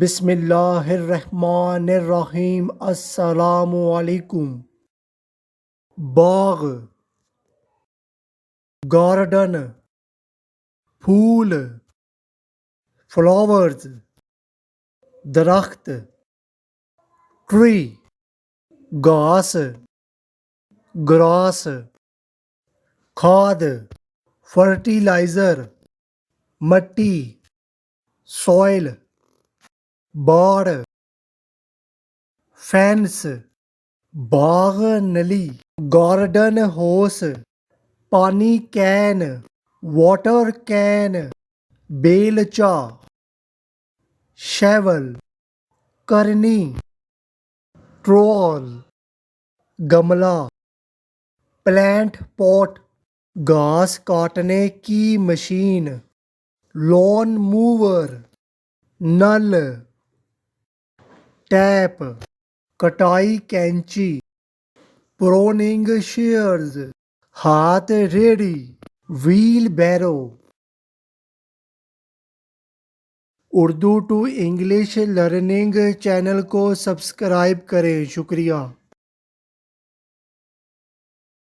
بسم اللہ الرحمن الرحیم۔ السلام علیکم۔ باغ، گارڈن، پھول، فلاورز، درخت، ٹری، گھاس، گراس، کھاد، فرٹیلائزر، مٹی، سوئل، باڑ، فینس، باغ نلی، گارڈن ہوس، پانی کین، واٹر کین، بیلچا، شیول، کرنی، ٹرول، گملہ، پلانٹ پاٹ، گھاس کاٹنے کی مشین، لون موور، نل، ٹیپ، کٹائی کینچی، پروننگ شیئرز، ہاتھ ریڑھی، wheelbarrow. Urdu to English learning channel کو سبسکرائب کریں۔ شکریہ۔